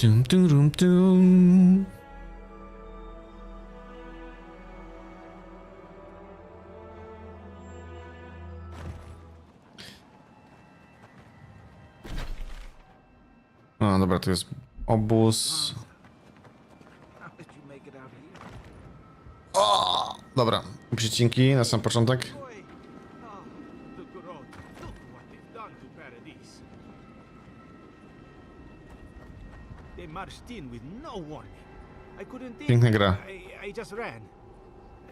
Tum, tum, tum, tum. No dobra, to jest obóz. O! Dobra, przecinki na sam początek. Piękna gra.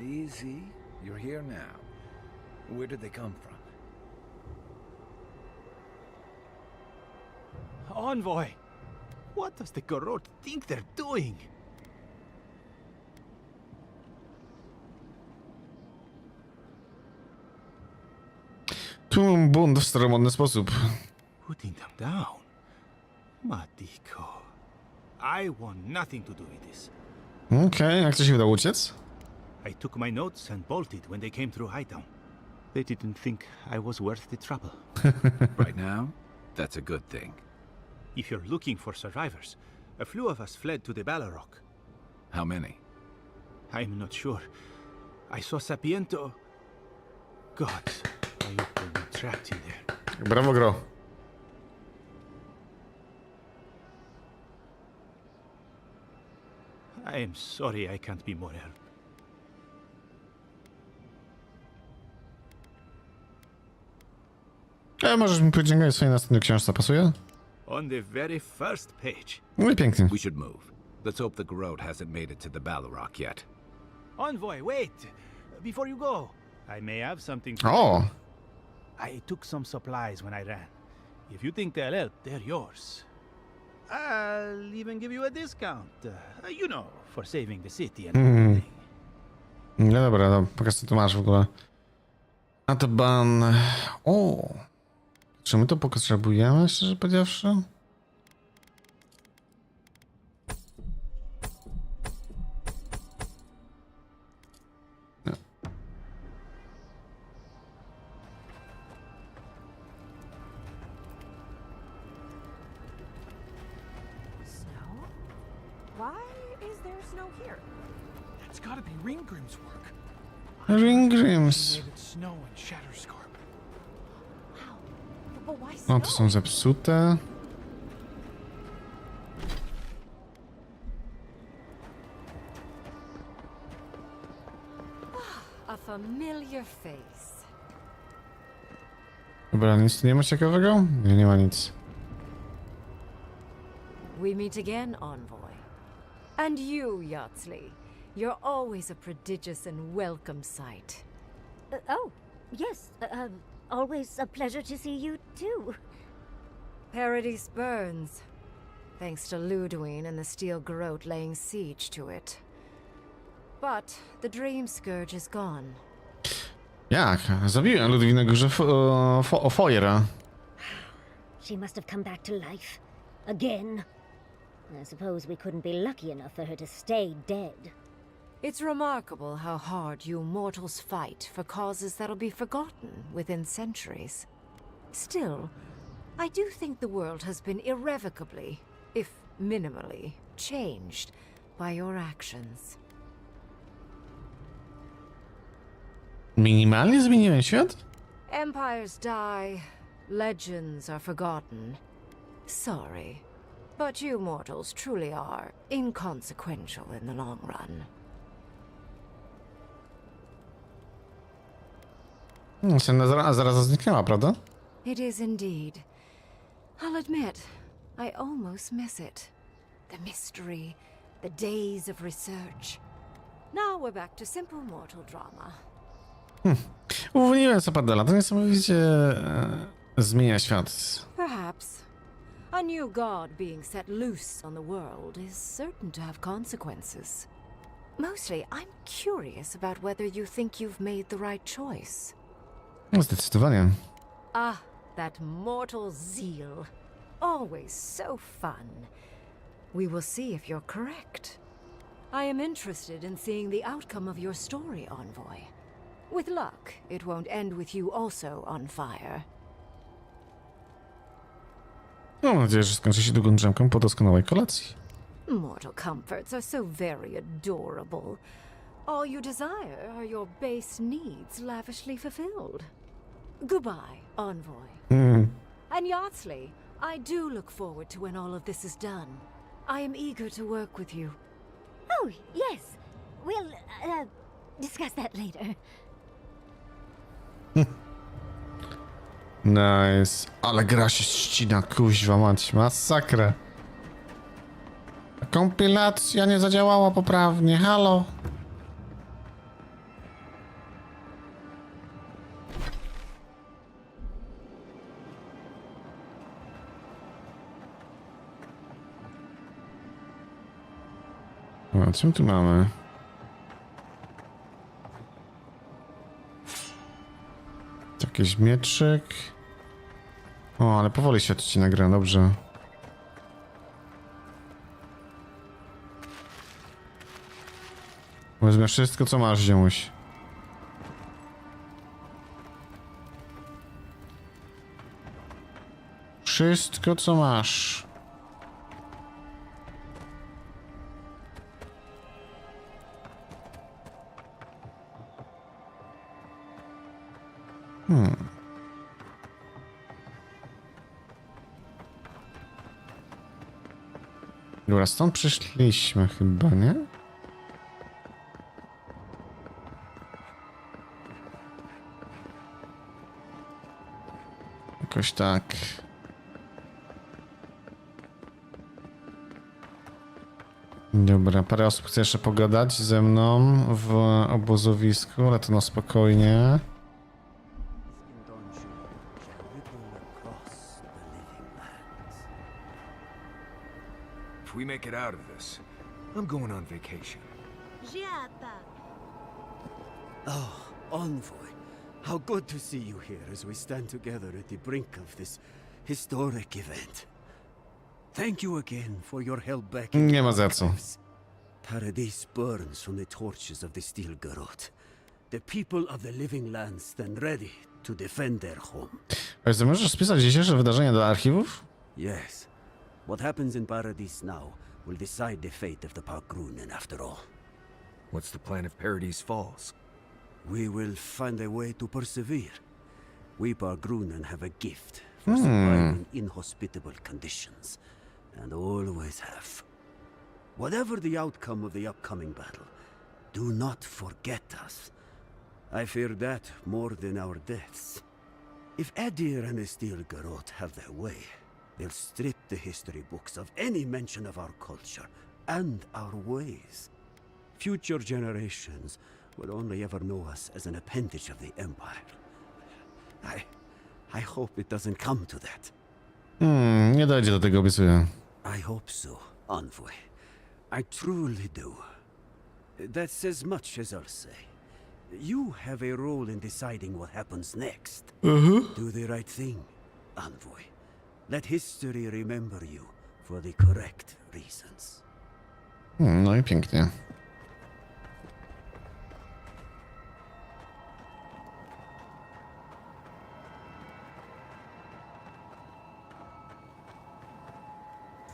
Easy, you're here now. Where did they come from? Envoy! What does the Garrote think they're doing? Tu bunt w staromodny sposób. Putting them down? Matiko. I want nothing to do with this. Okej, jak to się udało uciec? I took my notes and bolted when they came through Hightown. They didn't think I was worth the trouble. Right now? That's a good thing. If you're looking for survivors, a few of us fled to the Ballarok. How many? I'm not sure. I saw Sapiento. God, I hope we're not trapped in there. Brawo, gro. I am sorry I can't be more help. Możesz mi powiedzieć, jak w swojej następnej książce pasuje? On the very first page. No i pięknie. We should move. Let's hope the Garrote hasn't made it to the Ballarok yet. Envoy, wait! Before you go, I may have something for O! you. I took some supplies when I ran. If you think they'll help, they're yours. I'll even give you a discount. You know, for saving the city and everything. No dobra, no, pokaż co tu masz w ogóle. A to ban... O! Czy my to potrzebujemy, szczerze powiedziawszy? Nie. Snow? Why is there snow here? That's gotta be Ringgrim's work. Ringrims. Made it snow and Shatterscarp. Wow. But why No snow? to są zepsute. A familiar face. Dobra, nic tu nie ma ciekawego? Nie, nie ma nic. We meet again, Envoy. And you, Yardsley. You're always a prodigious and welcome sight. Oh, yes. Always a pleasure to see you, too. Paradise burns. Thanks to Ludwine and the Steel Garrote laying siege to it. But the Dream Scourge is gone. Jak? Zabiłem Ludwinę Górze Fojera. She must have come back to life. Again. I suppose we couldn't be lucky enough for her to stay dead. It's remarkable how hard you mortals fight for causes that'll be forgotten within centuries. Still, I do think the world has been irrevocably, if minimally, changed by your actions. Minimalnie zmieniłem świat? Empires die, legends are forgotten. Sorry, but you mortals truly are inconsequential in the long run. Zaraz zniknęła, prawda? It is indeed. I'll admit, I almost miss it. The mystery, the days of research. Now we're back to simple mortal drama. Uwolniłem Sapadela, to niesamowicie zmienia świat. Perhaps. A new god being set loose on the world is certain to have consequences. Mostly, I'm curious about whether you think you've made the right choice. No, zdecydowanie. Ah, that mortal zeal. Always so fun. We will see if you're correct. I am interested in seeing the outcome of your story, Envoy. With luck, it won't end with you also on fire. Mam nadzieję, że skończy się długą drzemką po doskonałej kolacji. Mortal comforts are so very adorable. All you desire are your base needs lavishly fulfilled. Goodbye, Envoy. And Yardsley, I do look forward to when all of this is done. I am eager to work with you. Oh, yes. We'll, discuss that later. Nice. Ale gra się ścina, kuźwa mać, masakra. Kompilacja nie zadziałała poprawnie, halo. O, co my tu mamy? Jakiś mieczyk. O, ale powoli się odcina gra, dobrze. Wezmę wszystko, co masz, ziomuś. Wszystko, co masz. Dobra, stąd przyszliśmy chyba, nie? Jakoś tak. Dobra, parę osób chce jeszcze pogadać ze mną w obozowisku, ale to na spokojnie. If we make it out of this, I'm going on vacation. Oh, Envoy. How good to see you here as we stand together at the brink of this historic event. Thank you again for your help back in Nie ma za co. Paradise burns from the torches of the Steel Garrote. The people of the living land stand ready to defend their home. Ale co, możesz spisać dzisiejsze wydarzenia do archiwów? Yes. What happens in Paradise now will decide the fate of the Parkrunen after all. What's the plan if Paradise falls? We will find a way to persevere. We Parkrunen have a gift for surviving inhospitable conditions, and always have. Whatever the outcome of the upcoming battle, do not forget us. I fear that more than our deaths. If Edir and the Steel Garrote have their way, they'll strip the history books of any mention of our culture and our ways. Future generations will only ever know us as an appendage of the Empire. I hope it doesn't come to that. Nie dojdzie do tego, obiecuję. I hope so, Envoy. I truly do. That's as much as I'll say. You have a role in deciding what happens next. Do the right thing, Envoy. Let history remember you for the correct reasons. No i pięknie.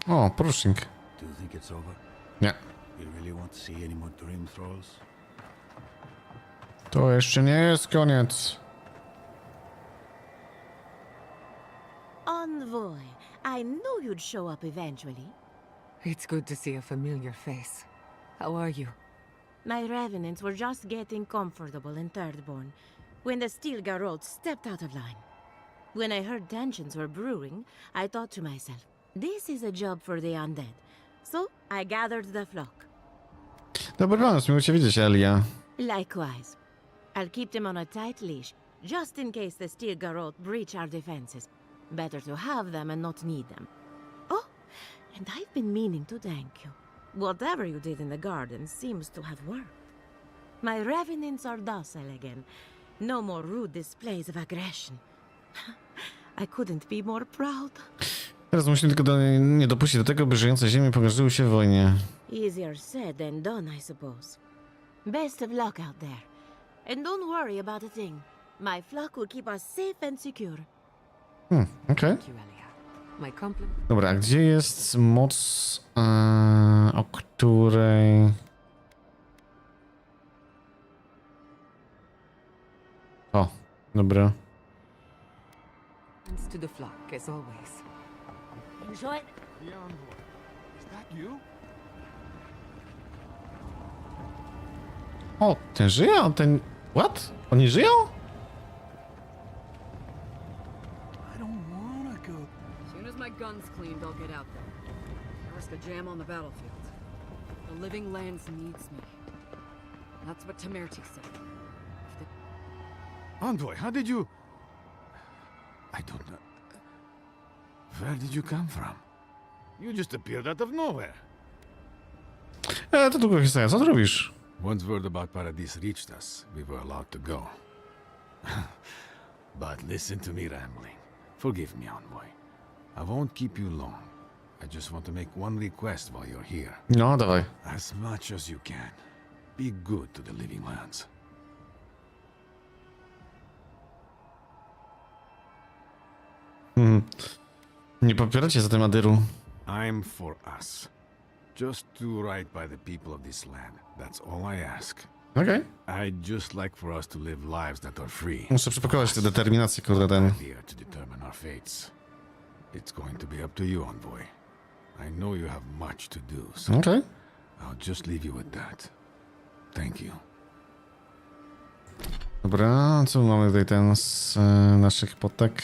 O, porucznik. Do you think it's over? Nie. You really want to see any more dream thralls? To jeszcze nie jest koniec. Envoy, I knew you'd show up eventually. It's good to see a familiar face. How are you? My revenants were just getting comfortable in Thirdborn when the Steel Garrote stepped out of line. When I heard tensions were brewing, I thought to myself, this is a job for the undead. So I gathered the flock. Dobry pomysł, miło cię widzieć, Elia. Likewise. I'll keep them on a tight leash, just in case the Steel Garrote breach our defenses. Better to have them and not need them. Oh, and I've been meaning to thank you. Whatever you did in the garden seems to have worked. My revenants are docile again. No more rude displays of aggression. I couldn't be more proud. Teraz musimy tylko nie dopuścić do tego, by żyjące ziemie pogrążyły się w wojnie. Easier said than done, I suppose. Best of luck out there. And don't worry about a thing. My flock will keep us safe and secure. Okej. Thank you, Elia. My compliment. Dobra, a gdzie jest moc, o której... O, dobra. Thanks to the flock, as always. Enjoy it. The envoy. Is that you? O, ten żyje? A ten... What? Oni żyją? I don't wanna go. As soon as my gun's cleaned, I'll get out there. I risk a jam on the battlefield. The living lands needs me. That's what Temerty said. If the Envoy, how did you... I don't know. Where did you come from? You just appeared out of nowhere. To długo historia, co ty robisz? Once word about Paradis reached us, we were allowed to go. But listen to me rambling. Forgive me, Envoy. I won't keep you long. I just want to make one request while you're here. No, dawaj. As much as you can, be good to the living lands. Nie popieracie za tym Adyru. I'm for us. Just do right by the people of this land. That's all I ask. Okej. I'd just like for us to live lives that are free. Muszę przepakować tę determinację, kurde, ten. Here to determine our fates. It's going to be up to you, Envoy. I know you have much to do, so Okej. I'll just leave you with that. Thank you. Dobra, co mamy tutaj ten z naszych potek?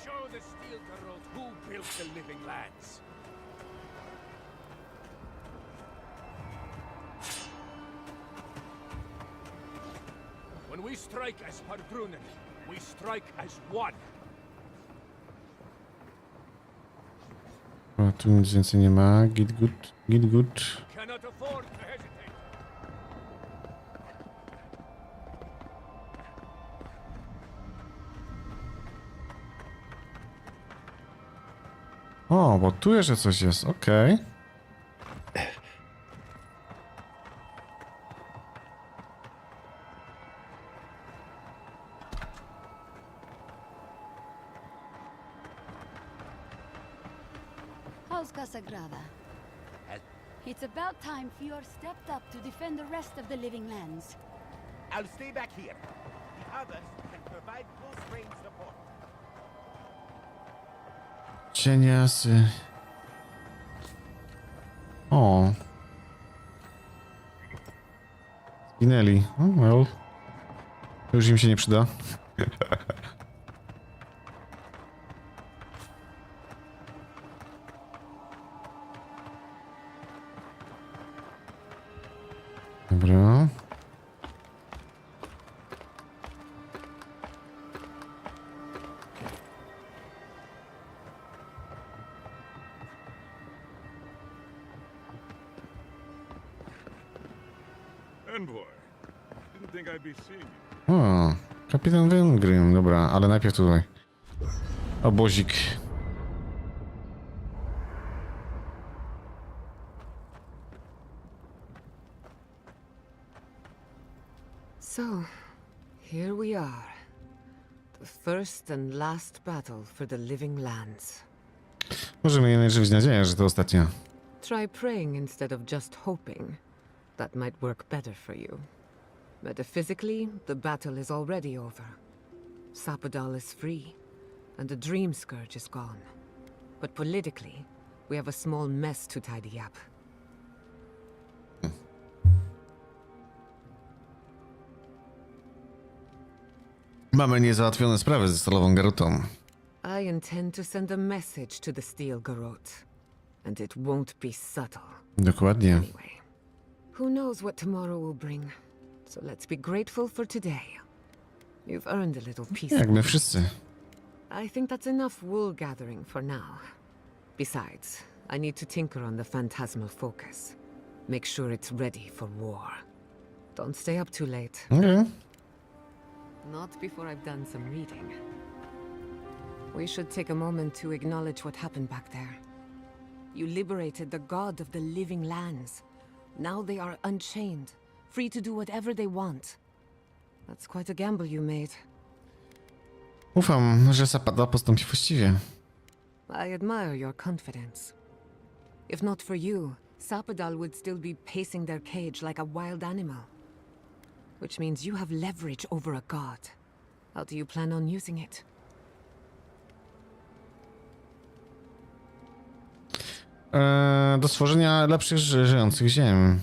Show the steel garrote who built the living lands. When we strike as Pardrunen, we strike as one. O, tu nic więcej nie ma. Git good, git good. Cannot afford to hesitate. O, bo tu jeszcze coś jest, okej. How's Casagrada? It's about time Fior stepped up to defend the rest of the living lands. I'll stay back here. The others can provide close range support. Cieniasy. O. Zginęli. O, well. To już im się nie przyda. Dobra. Envoy, didn't think I'd be seeing you. O, kapitan Węgrym, dobra, ale najpierw tutaj. Obozik. So, here we are. The first and last battle for the living lands. Możemy jednak żywić nadzieję, że to ostatnia. Try praying instead of just hoping. That might work better for you. Metaphysically, the battle is already over. Sapadal is free, and the Dream Scourge is gone. But politically, we have a small mess to tidy up. Mamy niezałatwione sprawy ze stalową garutą. I intend to send a message to the Steel Garrote, and it won't be subtle. Dokładnie. Anyway, who knows what tomorrow will bring? So let's be grateful for today. You've earned a little peace. Jak my wszyscy. I think that's enough wool gathering for now. Besides, I need to tinker on the phantasmal focus. Make sure it's ready for war. Don't stay up too late. Okay. Not before I've done some reading. We should take a moment to acknowledge what happened back there. You liberated the god of the living lands. Now they are unchained, free to do whatever they want. That's quite a gamble you made. Ufam, że Zapada postąpi właściwie. I admire your confidence. If not for you, Sapadal would still be pacing their cage like a wild animal. Which means you have leverage over a god. How do you plan on using it? Do stworzenia lepszych żyjących ziem.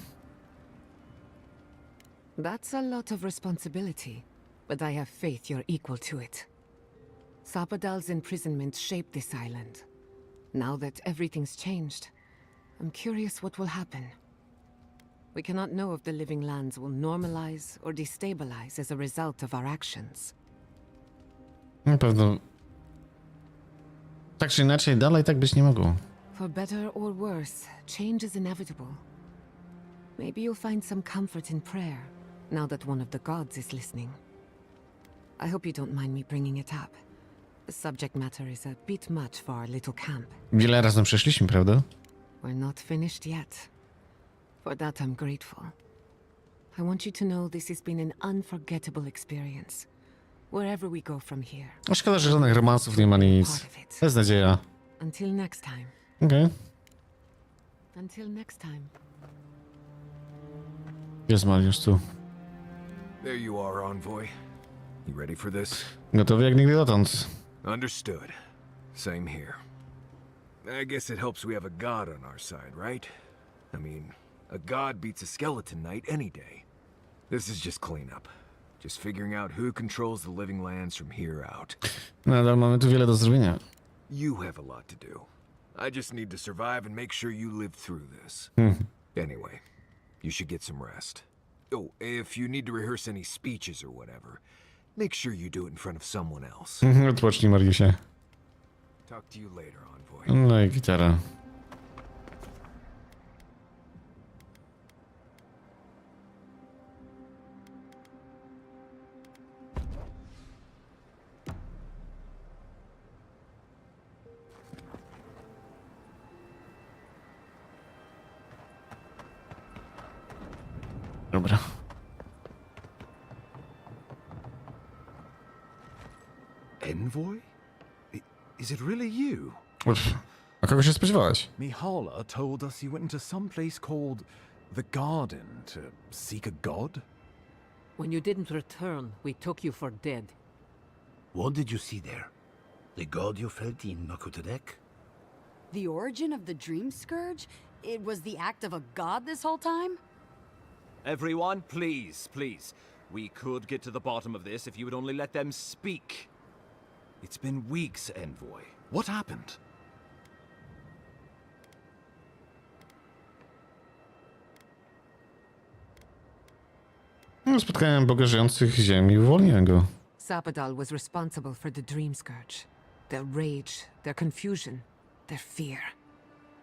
That's a lot of responsibility, but I have faith you're equal to it. Sapadal's imprisonment shaped this island. Now that everything's changed, I'm curious what will happen. We cannot know if the living lands will normalize or destabilize as a result of our actions. Na pewno. Tak czy inaczej, dalej tak być nie mogło. For better or worse, change is inevitable. Maybe you'll find some comfort in prayer, now that one of the gods is listening. I hope you don't mind me bringing it up. The subject matter is a bit much for our little camp. Wiele razem przeszliśmy, prawda? We're not finished yet. For that I'm grateful. I want you to know this has been an unforgettable experience. Wherever we go from here. No szkoda, że żadnych romansów nie ma nic. Bez nadzieja. Until next time. Okej. Until next time. Jest Mariusz tu. There you are, envoy. You ready for this? Gotowy jak nigdy dotąd. Understood. Same here. I guess it helps we have a god on our side, right? I mean, a god beats a skeleton knight any day. This is just cleanup. Just figuring out who controls the living lands from here out. Nadal mamy tu wiele do zrobienia. You have a lot to do. I just need to survive and make sure you live through this. Anyway, you should get some rest. Oh, if you need to rehearse any speeches or whatever, make sure you do it in front of someone else. Odpocznij, Mariusie. Talk to you later, envoy. No i gitara. Dobra. Envoy? Is it really you? Uff. A kogo się spodziewałeś? Mihala told us you went into some place called the Garden to seek a god? When you didn't return, we took you for dead. What did you see there? The god you felt in Makutadek? The origin of the Dream Scourge? It was the act of a god this whole time? Everyone, please, please. We could get to the bottom of this if you would only let them speak. It's been weeks, Envoy. What happened? Spotkałem Boga żyjących ziem i uwolniłem go. Sapadal was responsible for the Dream Scourge. Their rage, their confusion, their fear.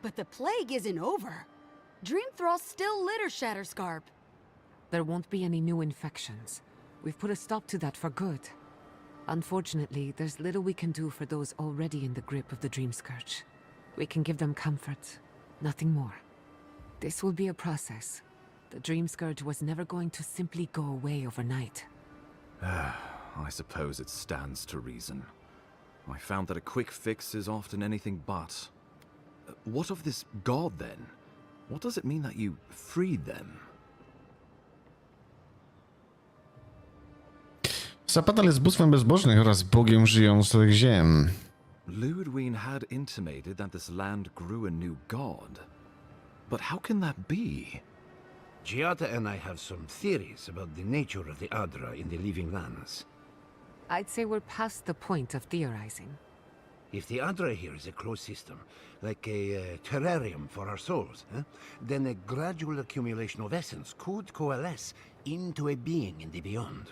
But the plague isn't over. Dream Thralls still litter Shatterscarp. There won't be any new infections. We've put a stop to that for good. Unfortunately, there's little we can do for those already in the grip of the Dream Scourge. We can give them comfort, nothing more. This will be a process. The Dream Scourge was never going to simply go away overnight. I suppose it stands to reason. I found that a quick fix is often anything but. What of this god, then? What does it mean that you freed them? Zapadal jest bóstwem bezbożnych oraz Bogiem żyjących ziem. Ludwig had intimated that this land grew a new god. But how can that be? Giata and I have some theories about the nature of the Adra in the living lands. I'd say we're past the point of theorizing. If the Adra here is a closed system, like a terrarium for our souls, then a gradual accumulation of essence could coalesce into a being in the beyond.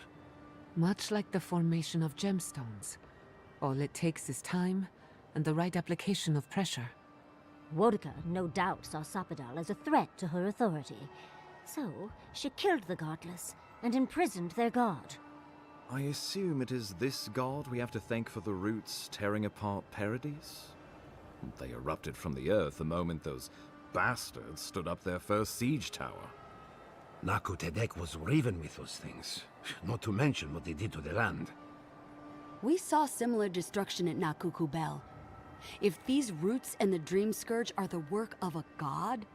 Much like the formation of gemstones. All it takes is time and the right application of pressure. Wodka no doubt saw Sapadal as a threat to her authority. So, she killed the godless and imprisoned their god. I assume it is this god we have to thank for the roots tearing apart Paradise? They erupted from the earth the moment those bastards stood up their first siege tower. Nakutedek was raven with those things, not to mention what they did to the land. We saw similar destruction at Nakukubel. If these roots and the Dream Scourge are the work of a god,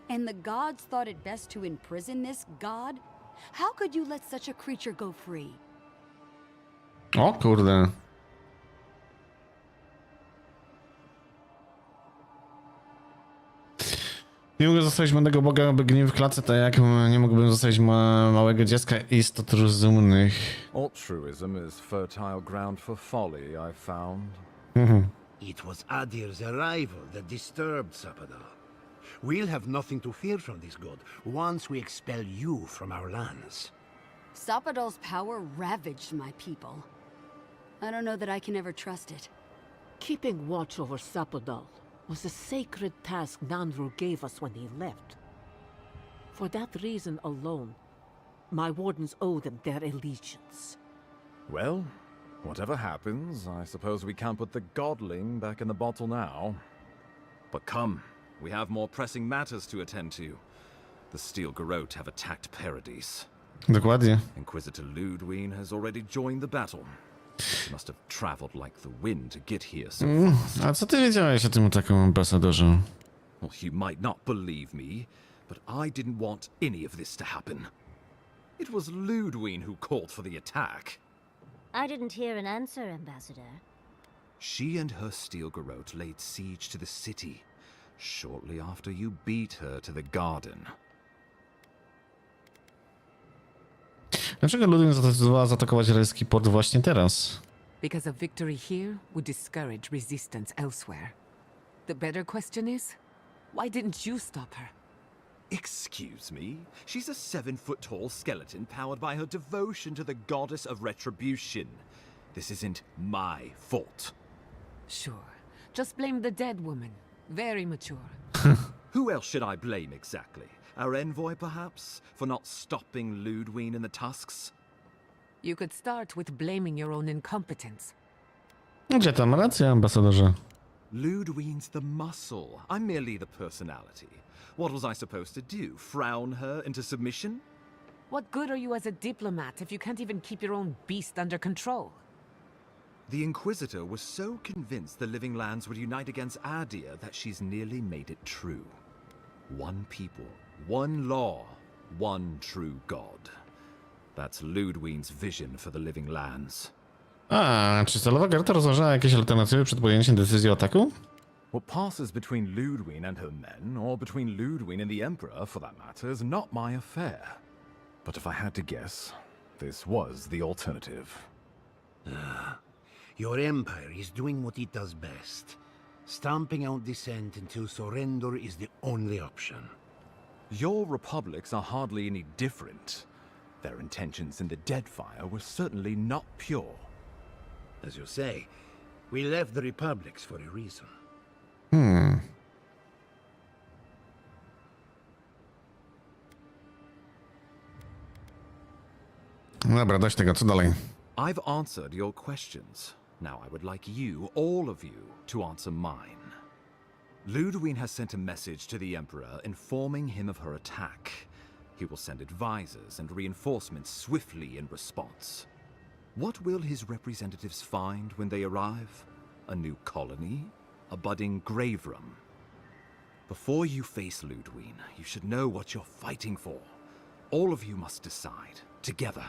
and the gods thought it best to imprison this god, how could you let such a creature go free? O kurde. Nie mogę zostawić młodego boga, by gniew w klatce, tak jak nie mógłbym zostawić małego dziecka istot rozumnych. Altruism is fertile ground for folly, I found. It was Adir's arrival that disturbed Sapadal. We'll have nothing to fear from this god once we expel you from our lands. Sapadal's power ravaged my people. I don't know that I can ever trust it. Keeping watch over Sapadal was a sacred task Nanru gave us when he left. For that reason alone, my wardens owe them their allegiance. Well, whatever happens, I suppose we can't put the godling back in the bottle now. But come, we have more pressing matters to attend to. The Steel Garrote have attacked Paradise. Dokładnie. Inquisitor Ludwine has already joined the battle. He must have traveled like the wind to get here so fast. A co ty wiedziałeś o tym takim ambasadorze? Well, you might not believe me, but I didn't want any of this to happen. It was Ludwine who called for the attack. I didn't hear an answer, Ambassador. She and her Steel Garrote laid siege to the city shortly after you beat her to the garden. Dlaczego Ludwig zdecydowała zaatakować Relski port właśnie teraz? Because a victory here would discourage resistance elsewhere. The better question is, why didn't you stop her? Excuse me? She's a 7-foot-tall skeleton powered by her devotion to the goddess of retribution. This isn't my fault. Sure. Just blame the dead woman. Very mature. Who else should I blame exactly? Our envoy, perhaps? For not stopping Ludwine in the tusks? You could start with blaming your own incompetence. Gdzie tam racja, ambasadorze? Ludwine's the muscle. I'm merely the personality. What was I supposed to do? Frown her into submission? What good are you as a diplomat if you can't even keep your own beast under control? The Inquisitor was so convinced the Living Lands would unite against Adir that she's nearly made it true. One people, one law, one true god. That's Ludwine's vision for the Living Lands. A, czy celowa Gerta rozważała jakieś alternatywy przed podjęciem decyzji o ataku? What passes between Ludwine and her men, or between Ludwine and the Emperor, for that matter, is not my affair. But if I had to guess, this was the alternative. Your empire is doing what it does best. Stamping out dissent until surrender is the only option. Your republics are hardly any different. Their intentions in the Deadfire were certainly not pure. As you say, we left the republics for a reason. Dobra, dość tego, co dalej? I've answered your questions. Now I would like you, all of you, to answer mine. Ludwine has sent a message to the Emperor informing him of her attack. He will send advisors and reinforcements swiftly in response. What will his representatives find when they arrive? A new colony? A budding grave room? Before you face Ludwine, you should know what you're fighting for. All of you must decide, together.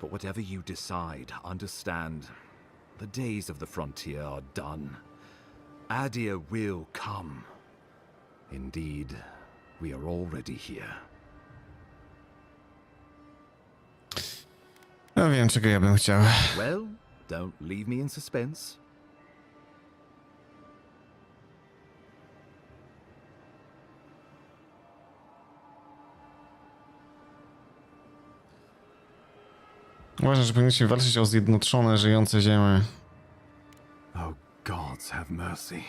But whatever you decide, understand, the days of the frontier are done. Adir will come. Indeed, we are already here. Ja wiem, czego ja bym chciał. Well, don't leave me in suspense. Uważam, że powinniśmy walczyć o zjednoczone, żyjące ziemię. Oh, gods have mercy.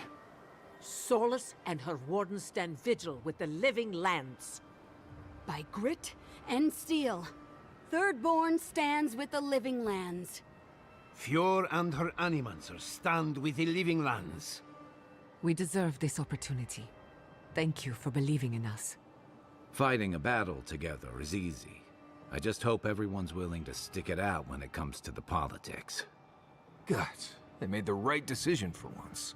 Solus and her wardens stand vigil with the living lands. by grit and steel. Thirdborn stands with the living lands. Fjord and her animancer stand with the living lands. We deserve this opportunity. Thank you for believing in us. Fighting a battle together is easy. I just hope everyone's willing to stick it out when it comes to the politics. God, they made the right decision for once.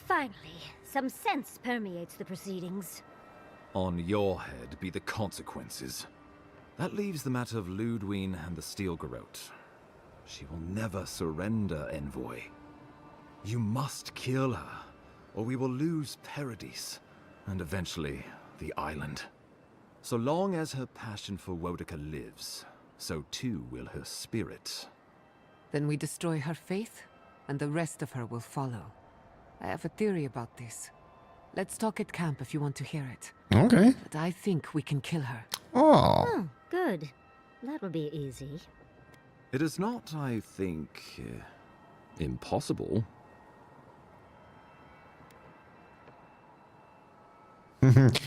Finally, some sense permeates the proceedings. On your head be the consequences. That leaves the matter of Ludwig and the Steel Garrote. She will never surrender, Envoy. You must kill her, or we will lose Paradise, and eventually the island. So long as her passion for Wodica lives, so too will her spirit. Then we destroy her faith, and the rest of her will follow. I have a theory about this. Let's talk at camp if you want to hear it. Okay. But I think we can kill her. Oh. Oh, good. That will be easy. It is not, I think, impossible.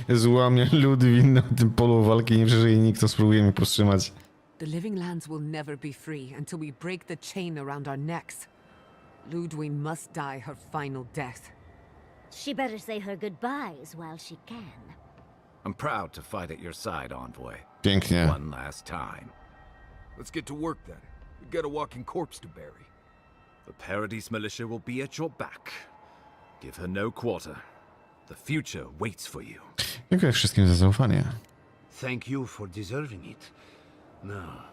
Złamie Ludwig na tym polu walki, nie przeżyje nikt, kto spróbuje mnie powstrzymać. The living lands will never be free until we break the chain around our necks. Ludwig must die her final death. She better say her goodbyes while she can. I'm proud to fight at your side, Envoy. Pięknie. One last time. Let's get to work then. We've got a walking corpse to bury. The Paradise militia will be at your back. Give her no quarter. The future waits for you. Dziękuję wszystkim za zaufanie. Thank you for deserving it. Now,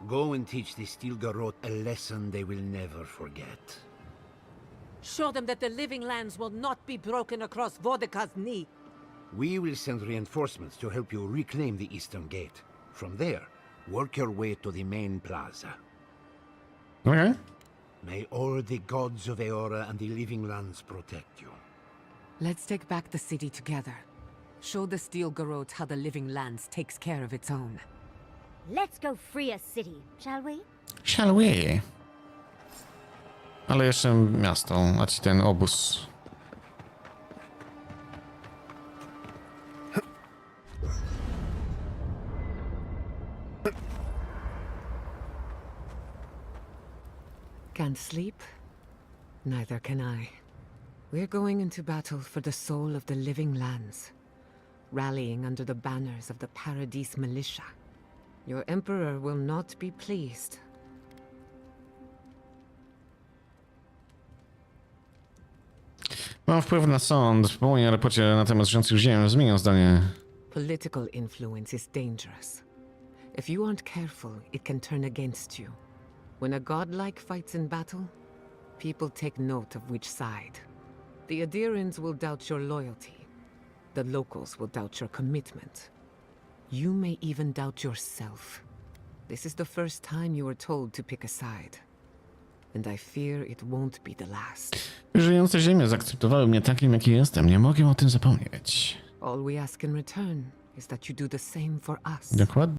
go and teach the Steel Garrote a lesson they will never forget. Show them that the living lands will not be broken across Wodica's knee. We will send reinforcements to help you reclaim the Eastern Gate. From there, work your way to the main plaza. Okay. May all the gods of Eora and the living lands protect you. Let's take back the city together. Show the Steel Garrote how the living lands takes care of its own. Let's go free a city, shall we? Shall we? Ale jeszcze miasto, a ci ten obóz. Can't sleep? Neither can I. We're going into battle for the soul of the living lands, rallying under the banners of the Paradise militia. Your emperor will not be pleased. Mam wpływ na sąd. Po mojej raporcie na temat rządzących ziemią zmienią zdanie. Political influence is dangerous. If you aren't careful, it can turn against you. When a godlike fights in battle, people take note of which side. The adherents will doubt your loyalty. The locals will doubt your commitment. You may even doubt yourself. This is the first time you were told to pick a side. And I fear it won't be the last. Żyjące ziemie zaakceptowały mnie takim, jaki jestem. Nie mogę o tym zapomnieć. All we ask in return is that you do the same for us. Dokładnie.